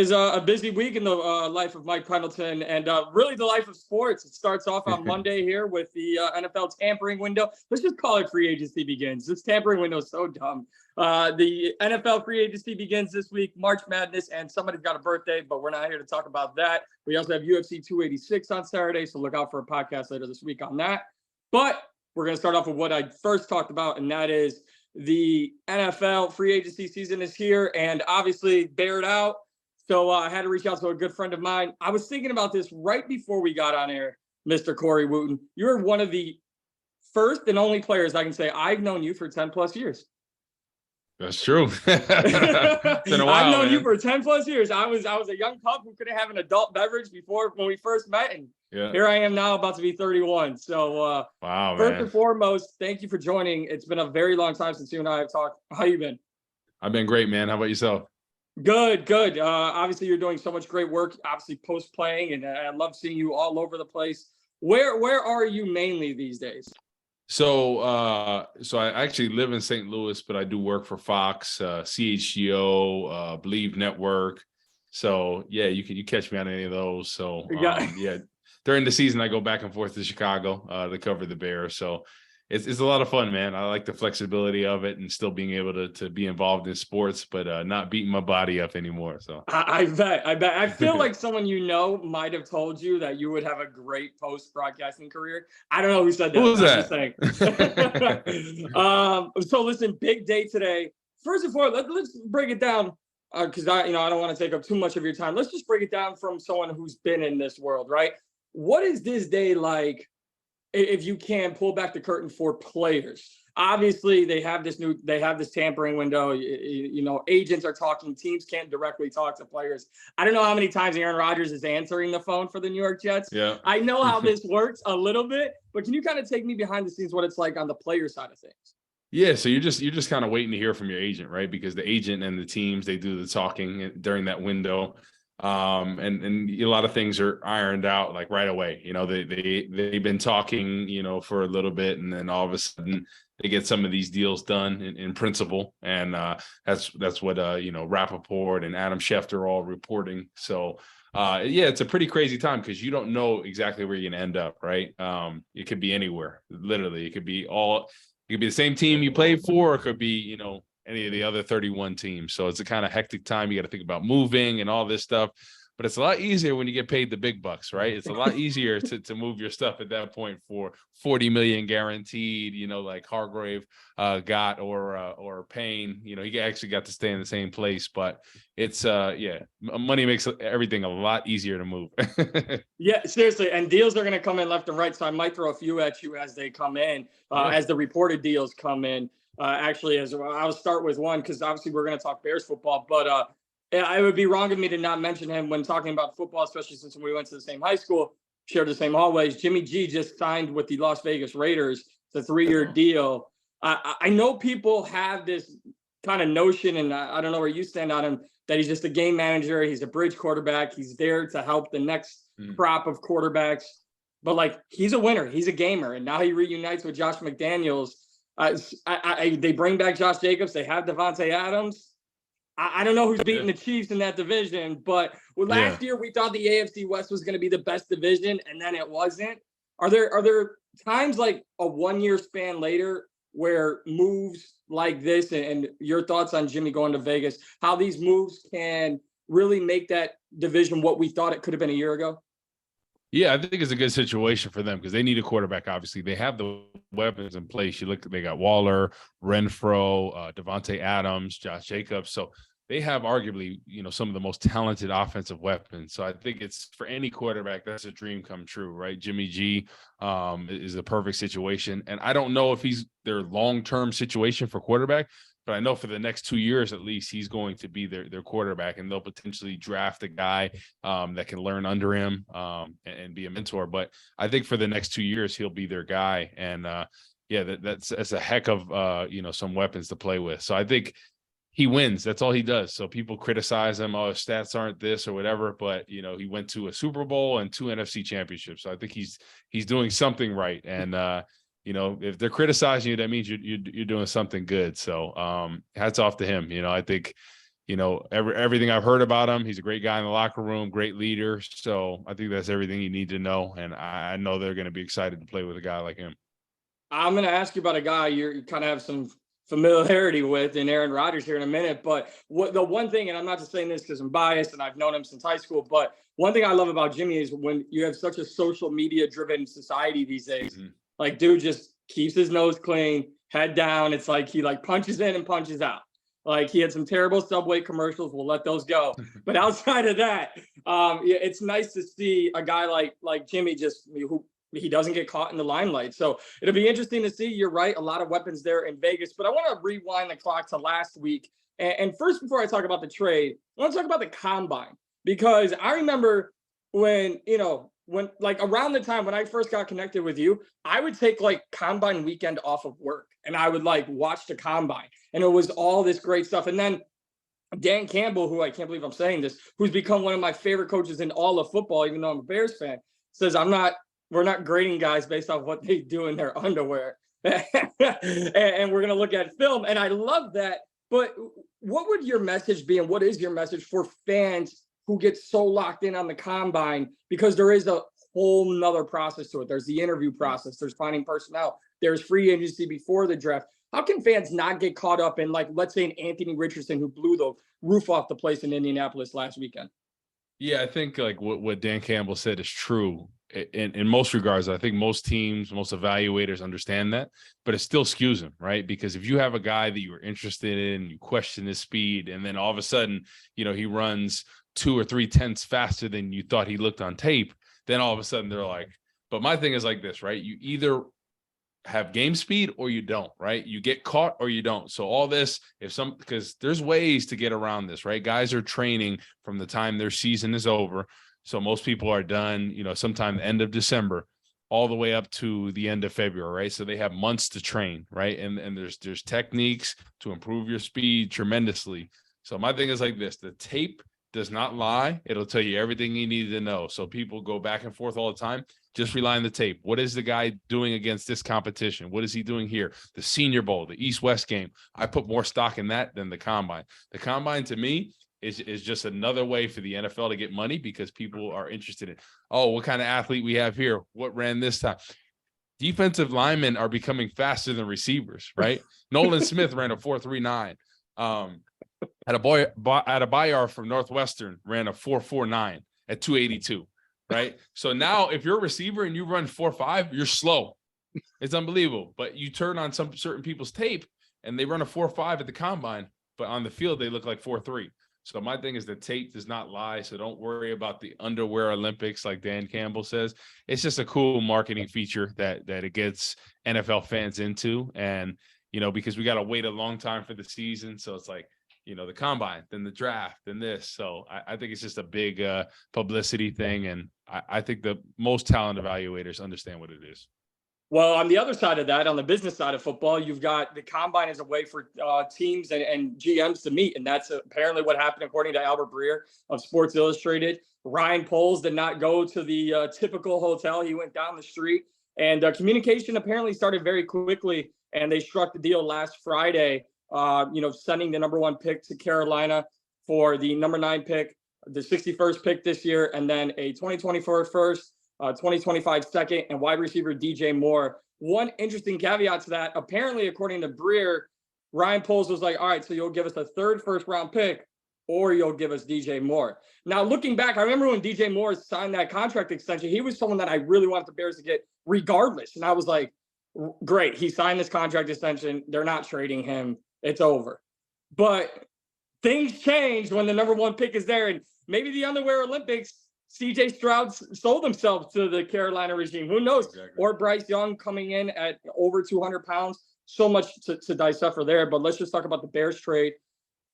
Is a busy week in the life of Mike Pendleton and really the life of sports. It starts off on Monday here with the NFL tampering window. Let's just call it free agency begins. This tampering window is so dumb. The NFL free agency begins this week, March Madness, and somebody's got a birthday, but we're not here to talk about that. We also have UFC 286 on Saturday, so look out for a podcast later this week on that. But we're going to start off with what I first talked about, and that is the NFL free agency season is here, and obviously bared out. So I had to reach out to a good friend of mine. I was thinking about this right before we got on air, Mr. Corey Wootton. You're one of the first and only players I can say I've known you for 10 plus years. That's true. It's been a while, I've known man. you for 10 plus years. I was a young pup who couldn't have an adult beverage before when we first met. And here I am now about to be 31. So wow, first man. and foremost, thank you for joining. It's been a very long time since you and I have talked. How you been? I've been great, man. How about yourself? Good. Obviously, you're doing so much great work, obviously post-playing, and I love seeing you all over the place. Where are you mainly these days? So I actually live in St. Louis, but I do work for Fox, CHGO, Believe Network. So, yeah, you catch me on any of those. So, during the season, I go back and forth to Chicago to cover the Bears. So, it's a lot of fun, man. I like the flexibility of it and still being able to be involved in sports, but not beating my body up anymore. So I bet. I feel like someone you know might have told you that you would have a great post-broadcasting career. I don't know who said that. Who was that? I'm just saying. So listen, big day today. First and foremost, let's break it down because I don't want to take up too much of your time. Let's just break it down from someone who's been in this world, right? What is this day like? If you can pull back the curtain for players, obviously they have this tampering window. Agents are talking, teams can't directly talk to players. I don't know how many times Aaron Rodgers is answering the phone for the New York Jets. Yeah, I know how this works a little bit, but can you kind of take me behind the scenes what it's like on the player side of things? Yeah, so you're just kind of waiting to hear from your agent, right? Because the agent and the teams, they do the talking during that window. And a lot of things are ironed out like right away. They've been talking, for a little bit, and then all of a sudden they get some of these deals done in principle. And that's what Rappaport and Adam Schefter are all reporting. So it's a pretty crazy time because you don't know exactly where you're gonna end up, right? It could be anywhere, literally. It could be the same team you played for, or it could be, any of the other 31 teams. So it's a kind of hectic time. You got to think about moving and all this stuff, but it's a lot easier when you get paid the big bucks, right? It's a lot easier to move your stuff at that point for 40 million guaranteed, like Hargrave got or Payne. He actually got to stay in the same place, but it's money makes everything a lot easier to move. Yeah, seriously. And deals are going to come in left and right. So I might throw a few at you as they come in, as the reported deals come in. As well, I'll start with one because obviously we're going to talk Bears football, but it would be wrong of me to not mention him when talking about football, especially since we went to the same high school, shared the same hallways. Jimmy G just signed with the Las Vegas Raiders. It's a 3-year deal. I know people have this kind of notion, and I don't know where you stand on him, that he's just a game manager. He's a bridge quarterback. He's there to help the next crop of quarterbacks. But, he's a winner. He's a gamer. And now he reunites with Josh McDaniels. They bring back Josh Jacobs. They have Devontae Adams. I don't know who's beating the Chiefs in that division, but last year we thought the AFC West was going to be the best division, and then it wasn't. Are there times like a 1-year span later where moves like this, and your thoughts on Jimmy going to Vegas, how these moves can really make that division what we thought it could have been a year ago? Yeah, I think it's a good situation for them because they need a quarterback. Obviously, they have the weapons in place. They got Waller, Renfro, Devontae Adams, Josh Jacobs. So they have arguably, some of the most talented offensive weapons. So I think it's for any quarterback, that's a dream come true, right? Jimmy G is the perfect situation. And I don't know if he's their long-term situation for quarterback, but I know for the next 2 years, at least, he's going to be their quarterback, and they'll potentially draft a guy that can learn under him and be a mentor. But I think for the next 2 years, he'll be their guy. And that's a heck of, some weapons to play with. So I think he wins. That's all he does. So people criticize him. Oh, his stats aren't this or whatever, but he went to a Super Bowl and 2 NFC championships. So I think he's doing something right. And if they're criticizing you, that means you're doing something good. So hats off to him. I think everything I've heard about him, he's a great guy in the locker room, great leader. So I think that's everything you need to know. And I know they're going to be excited to play with a guy like him. I'm going to ask you about a guy you kind of have some familiarity with in Aaron Rodgers here in a minute. But the one thing, and I'm not just saying this because I'm biased and I've known him since high school, but one thing I love about Jimmy is when you have such a social media driven society these days, like dude just keeps his nose clean, head down. It's like he like punches in and punches out. Like he had some terrible Subway commercials. We'll let those go. But outside of that, it's nice to see a guy like Jimmy who he doesn't get caught in the limelight. So it'll be interesting to see. You're right. A lot of weapons there in Vegas. But I want to rewind the clock to last week. And first, before I talk about the trade, I want to talk about the combine. Because I remember when like around the time when I first got connected with you, I would take like combine weekend off of work and I would like watch the combine. And it was all this great stuff. And then Dan Campbell, who I can't believe I'm saying this, who's become one of my favorite coaches in all of football, even though I'm a Bears fan, says we're not grading guys based off what they do in their underwear. And we're going to look at film. And I love that. But what would your message be? And what is your message for fans who get so locked in on the combine? Because there is a whole nother process to it. There's the interview process. There's finding personnel. There's free agency before the draft. How can fans not get caught up in, like, let's say an Anthony Richardson who blew the roof off the place in Indianapolis last weekend? Yeah, I think like what Dan Campbell said is true in most regards. I think most teams, most evaluators understand that, but it still skews them, right? Because if you have a guy that you were interested in, you question his speed, and then all of a sudden, he runs 2 or 3 tenths faster than you thought he looked on tape, then all of a sudden they're like, but my thing is like this, right? You either have game speed or you don't, right? You get caught or you don't. So all this, because there's ways to get around this, right? Guys are training from the time their season is over. So most people are done, sometime the end of December, all the way up to the end of February, right? So they have months to train, right? And there's techniques to improve your speed tremendously. So my thing is like this: the tape does not lie. It'll tell you everything you need to know. So people go back and forth all the time. Just rely on the tape. What is the guy doing against this competition? What is he doing here? The Senior Bowl, the East-West game. I put more stock in that than the combine. The combine, to me, is just another way for the NFL to get money because people are interested in, what kind of athlete we have here? What ran this time? Defensive linemen are becoming faster than receivers, right? Nolan Smith ran a 4.39. Adebayor from Northwestern ran a 4.49 at 282, right? So now if you're a receiver and you run 4.5, you're slow. It's unbelievable. But you turn on some certain people's tape and they run a 4.5 at the combine, but on the field they look like 4.3. So my thing is the tape does not lie. So don't worry about the underwear Olympics like Dan Campbell says. It's just a cool marketing feature that it gets NFL fans into. And, because we got to wait a long time for the season. So it's like, the combine, then the draft, then this. So I think it's just a big publicity thing. And I think the most talented evaluators understand what it is. Well, on the other side of that, on the business side of football, you've got the combine as a way for teams and GMs to meet. And that's apparently what happened, according to Albert Breer of Sports Illustrated. Ryan Poles did not go to the typical hotel. He went down the street. And communication apparently started very quickly. And they struck the deal last Friday, sending the number 1 pick to Carolina for the number 9 pick, the 61st pick this year, and then a 2024 first, 2025 second, and wide receiver DJ Moore. One interesting caveat to that, apparently, according to Breer, Ryan Poles was like, all right, so you'll give us a 3rd first-round pick, or you'll give us DJ Moore. Now, looking back, I remember when DJ Moore signed that contract extension, he was someone that I really wanted the Bears to get regardless. And I was like, great, he signed this contract extension. They're not trading him. It's over. But things change when the number 1 pick is there. And maybe the underwear Olympics, CJ Stroud sold himself to the Carolina regime. Who knows? Exactly. Or Bryce Young coming in at over 200 pounds. So much to decipher there. But let's just talk about the Bears trade.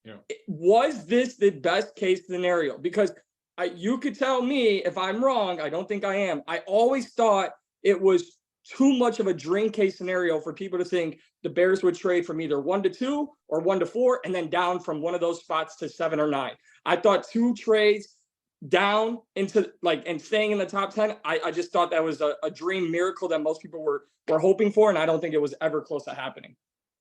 Yeah. Was this the best case scenario? Because you could tell me if I'm wrong. I don't think I am. I always thought it was too much of a dream case scenario for people to think the Bears would trade from either 1 to 2 or 1 to 4 and then down from one of those spots to 7 or 9. I thought 2 trades down into and staying in the top 10. I just thought that was a dream miracle that most people were hoping for. And I don't think it was ever close to happening.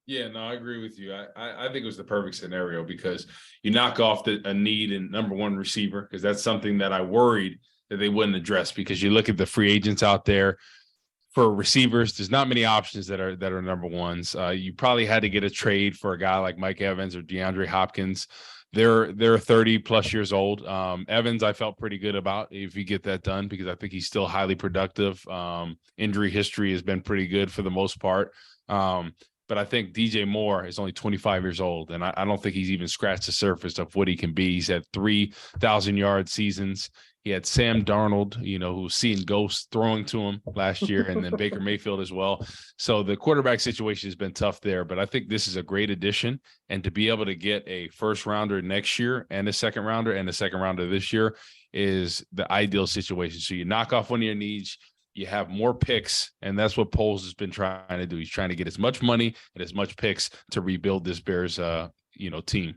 Yeah, no, I agree with you. I think it was the perfect scenario because you knock off a need in number one receiver, because that's something that I worried that they wouldn't address, because you look at the free agents out there for receivers, there's not many options that are number ones. You probably had to get a trade for a guy like Mike Evans or DeAndre Hopkins. They're 30 plus years old. Evans, I felt pretty good about if you get that done, because I think he's still highly productive. Injury history has been pretty good for the most part. But I think DJ Moore is only 25 years old, and I don't think he's even scratched the surface of what he can be. He's had 3,000-yard seasons. He had Sam Darnold, who was seeing ghosts throwing to him last year, and then Baker Mayfield as well. So the quarterback situation has been tough there, but I think this is a great addition. And to be able to get a first rounder next year and a second rounder this year is the ideal situation. So you knock off one of your needs, you have more picks, and that's what Poles has been trying to do. He's trying to get as much money and as much picks to rebuild this Bears, team.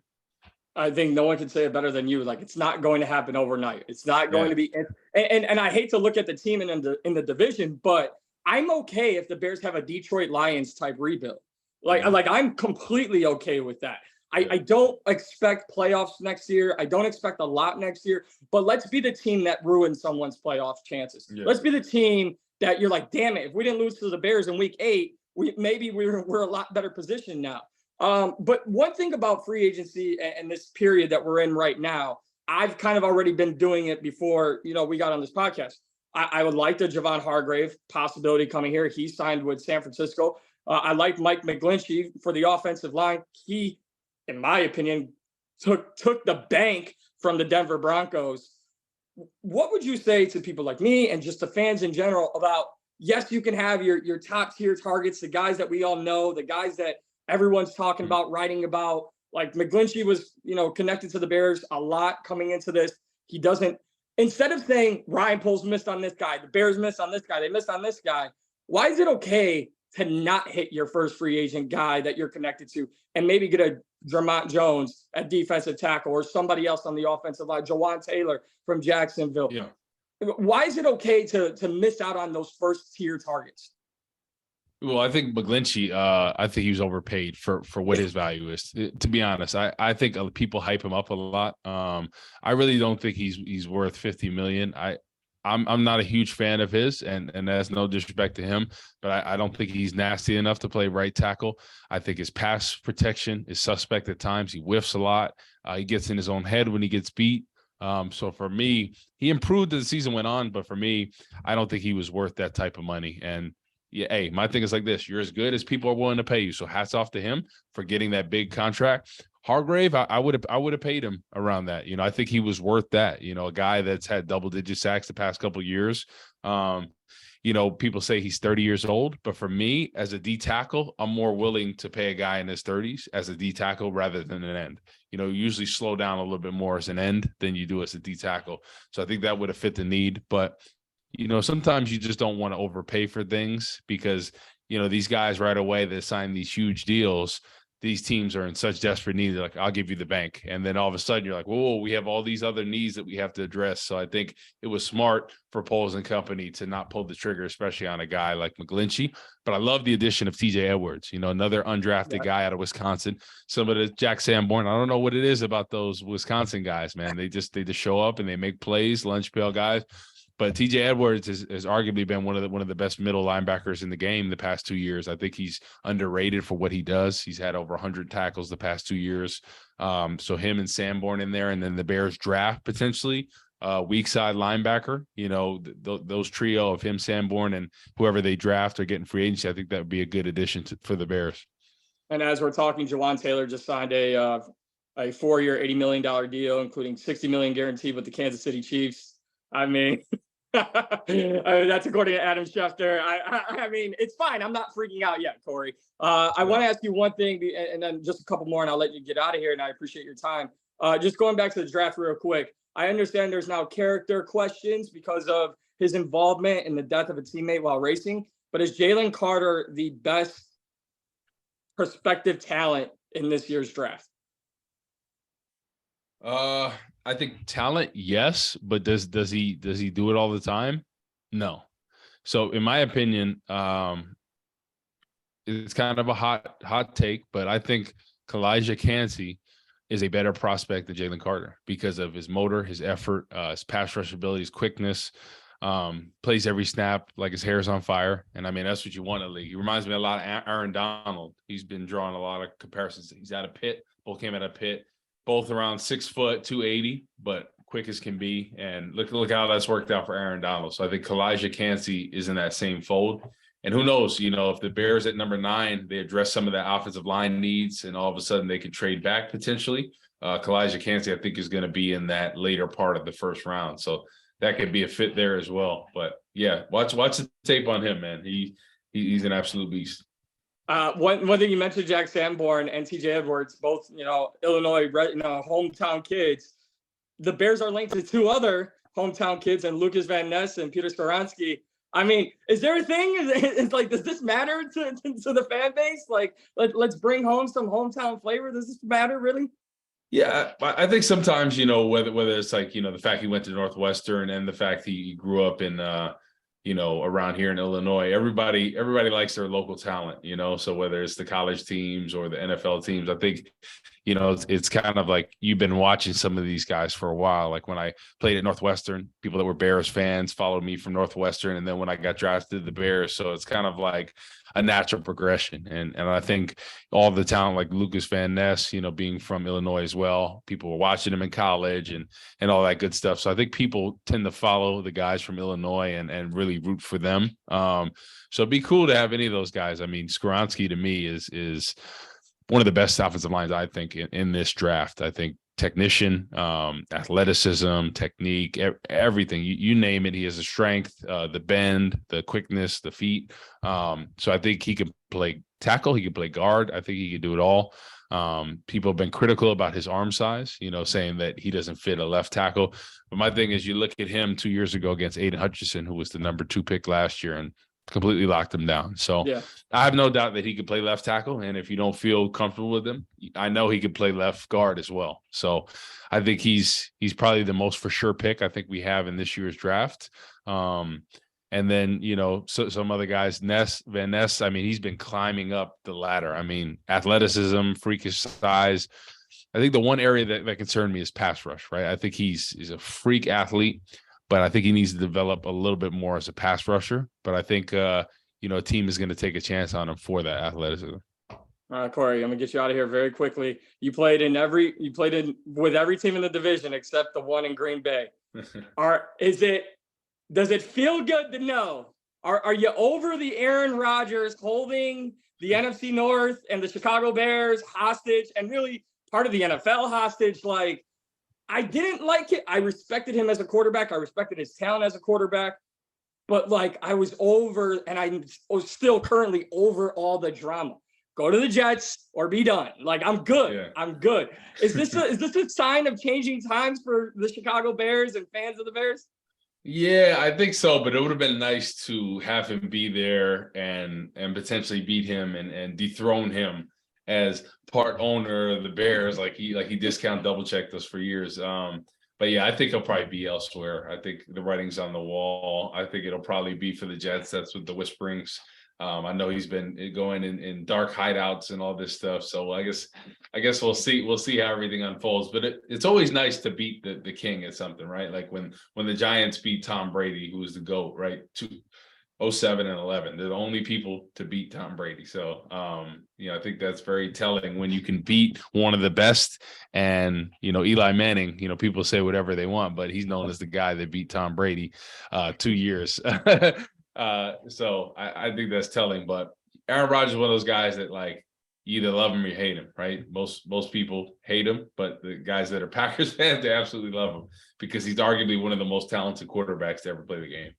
I think no one can say it better than you. Like, it's not going to happen overnight. It's not going to be. And I hate to look at the team in the division, but I'm okay if the Bears have a Detroit Lions type rebuild. Like I'm completely okay with that. I don't expect playoffs next year. I don't expect a lot next year, but let's be the team that ruins someone's playoff chances. Yeah. Let's be the team that you're like, damn it, if we didn't lose to the Bears in week 8, we're a lot better position now. But one thing about free agency and this period that we're in right now, I've kind of already been doing it before, we got on this podcast. I would like the Javon Hargrave possibility coming here. He signed with San Francisco. I like Mike McGlinchey for the offensive line. He, in my opinion, took the bank from the Denver Broncos. What would you say to people like me and just the fans in general about, yes, you can have your top tier targets, the guys that we all know, the guys that everyone's talking about, writing about, like McGlinchey was, connected to the Bears a lot coming into this. He doesn't, instead of saying Ryan Poles missed on this guy, the Bears missed on this guy, they missed on this guy, why is it okay to not hit your first free agent guy that you're connected to and maybe get a Vermont Jones at defensive tackle or somebody else on the offensive line, Jawan Taylor from Jacksonville? Yeah. Why is it okay to miss out on those first tier targets? Well, I think McGlinchey, I think he was overpaid for what his value is. To be honest, I think people hype him up a lot. I really don't think he's worth $50 million. I'm not a huge fan of his, and that's no disrespect to him, but I don't think he's nasty enough to play right tackle. I think his pass protection is suspect at times. He whiffs a lot. He gets in his own head when he gets beat. So for me, he improved as the season went on, but for me, I don't think he was worth that type of money. And yeah, hey, my thing is like this: you're as good as people are willing to pay you. So hats off to him for getting that big contract. Hargrave, I would have paid him around that. I think he was worth that. A guy that's had double-digit sacks the past couple of years. People say he's 30 years old, but for me, as a D tackle, I'm more willing to pay a guy in his 30s as a D tackle rather than an end. You usually slow down a little bit more as an end than you do as a D tackle. So I think that would have fit the need, but sometimes you just don't want to overpay for things because, these guys right away that sign these huge deals, these teams are in such desperate need. They're like, I'll give you the bank. And then all of a sudden you're like, whoa, we have all these other needs that we have to address. So I think it was smart for Poles and company to not pull the trigger, especially on a guy like McGlinchey. But I love the addition of TJ Edwards, another undrafted guy out of Wisconsin. Some of the Jack Sanborn, I don't know what it is about those Wisconsin guys, man. They just show up and they make plays, lunch pail guys. But TJ Edwards has arguably been one of the best middle linebackers in the game the past 2 years. I think he's underrated for what he does. He's had over 100 tackles the past 2 years. So him and Sanborn in there, and then the Bears draft potentially weak side linebacker. Those trio of him, Sanborn, and whoever they draft or get in free agency. I think that would be a good addition for the Bears. And as we're talking, Jawan Taylor just signed a 4-year, $80 million deal, including $60 million guaranteed with the Kansas City Chiefs. I mean, that's according to Adam Schefter. I mean, it's fine. I'm not freaking out yet, Corey. I want to ask you one thing, and then just a couple more, and I'll let you get out of here. And I appreciate your time. Just going back to the draft real quick. I understand there's now character questions because of his involvement in the death of a teammate while racing. But is Jalen Carter the best prospective talent in this year's draft? I think talent, yes, but does he do it all the time? No. So in my opinion, it's kind of a hot take, but I think Kalijah Kancey is a better prospect than Jalen Carter because of his motor, his effort, his pass rush ability, his quickness, plays every snap like his hair's on fire. And I mean, that's what you want in the league. He reminds me a lot of Aaron Donald. He's been drawing a lot of comparisons. He's out of Pitt. Both came out of Pitt, both around 6 foot, 280, but quick as can be. And look how that's worked out for Aaron Donald. So I think Kalijah Kancey is in that same fold. And who knows, if the Bears at number 9, they address some of that offensive line needs, and all of a sudden they can trade back potentially. Kalijah Kancey, I think, is going to be in that later part of the first round. So that could be a fit there as well. But yeah, watch the tape on him, man. He's an absolute beast. One thing you mentioned, Jack Sanborn and TJ Edwards, both, Illinois, hometown kids. The Bears are linked to 2 other hometown kids, and Lucas Van Ness and Peter Skoronski. I mean, is there a thing? It's like, does this matter to the fan base? Like, let's bring home some hometown flavor. Does this matter, really? Yeah, I think sometimes, whether it's like, the fact he went to Northwestern and the fact he grew up in, around here in Illinois, everybody likes their local talent, so whether it's the college teams or the NFL teams, I think, it's kind of like you've been watching some of these guys for a while. Like when I played at Northwestern, people that were Bears fans followed me from Northwestern. And then when I got drafted to the Bears, so it's kind of like a natural progression. And I think all the talent, like Lucas Van Ness, being from Illinois as well, people were watching him in college and all that good stuff. So I think people tend to follow the guys from Illinois and really root for them. So it'd be cool to have any of those guys. I mean, Skoronski to me is one of the best offensive lines, I think, in this draft. I think technician, athleticism, technique, everything. You name it. He has the strength, the bend, the quickness, the feet. So I think he can play tackle. He can play guard. I think he can do it all. People have been critical about his arm size, saying that he doesn't fit a left tackle. But my thing is, you look at him 2 years ago against Aiden Hutchinson, who was the number 2 pick last year, and completely locked him down. So yeah. I have no doubt that he could play left tackle. And if you don't feel comfortable with him, I know he could play left guard as well. So I think he's probably the most for sure pick I think we have in this year's draft. And then, so some other guys, Van Ness, I mean, he's been climbing up the ladder. I mean, athleticism, freakish size. I think the one area that concerned me is pass rush, right? I think he's a freak athlete, but I think he needs to develop a little bit more as a pass rusher. But I think, a team is going to take a chance on him for that athleticism. All right, Corey, I'm gonna get you out of here very quickly. You played with every team in the division except the one in Green Bay. Does it feel good to know? Are you over the Aaron Rodgers holding the NFC North and the Chicago Bears hostage, and really part of the NFL hostage? Like, I didn't like it. I respected him as a quarterback. I respected his talent as a quarterback. But, like, I was over, and I'm still currently over all the drama. Go to the Jets or be done. Like, I'm good. Yeah. I'm good. Is this a sign of changing times for the Chicago Bears and fans of the Bears? Yeah, I think so. But it would have been nice to have him be there and potentially beat him and dethrone him as part owner of the Bears, like he discount double checked us for years. But yeah, I think he'll probably be elsewhere. I think the writing's on the wall. I think it'll probably be for the Jets. That's what the whisperings. I know he's been going in dark hideouts and all this stuff. So I guess we'll see. We'll see how everything unfolds. But it's always nice to beat the king at something, right? Like when the Giants beat Tom Brady, who was the GOAT, right? 07 and 11. They're the only people to beat Tom Brady. So, I think that's very telling when you can beat one of the best. And, Eli Manning, people say whatever they want, but he's known as the guy that beat Tom Brady 2 years. So I think that's telling. But Aaron Rodgers is one of those guys that, like, you either love him or you hate him, right? Most people hate him, but the guys that are Packers fans, they absolutely love him because he's arguably one of the most talented quarterbacks to ever play the game.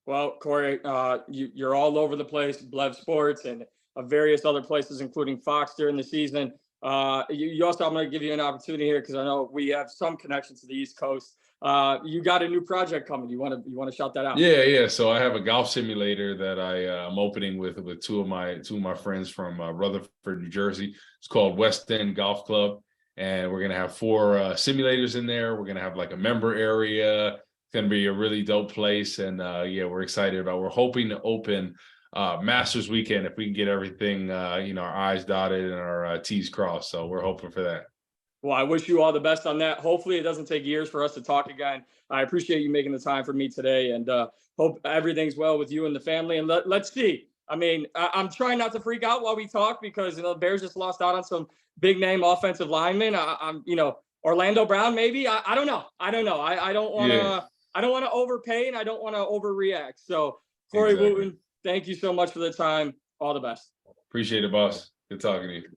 Well, Corey, you're all over the place, Blev Sports and various other places, including Fox during the season. You also, I'm going to give you an opportunity here because I know we have some connections to the East Coast. You got a new project coming. You want to shout that out? Yeah. So I have a golf simulator that I'm opening with two of my friends from Rutherford, New Jersey. It's called West End Golf Club, and we're going to have 4 simulators in there. We're going to have like a member area. It's going to be a really dope place. And we're excited about, we're hoping to open Masters weekend if we can get everything, our I's dotted and our T's crossed. So we're hoping for that. Well, I wish you all the best on that. Hopefully, it doesn't take years for us to talk again. I appreciate you making the time for me today, and hope everything's well with you and the family. And let's see. I mean, I'm trying not to freak out while we talk because the Bears just lost out on some big name offensive linemen. I'm Orlando Brown maybe. I don't know. I don't want to. Yeah. I don't want to overpay and I don't want to overreact. So, Corey Exactly. Wootton, thank you so much for the time. All the best. Appreciate it, boss. Good talking to you.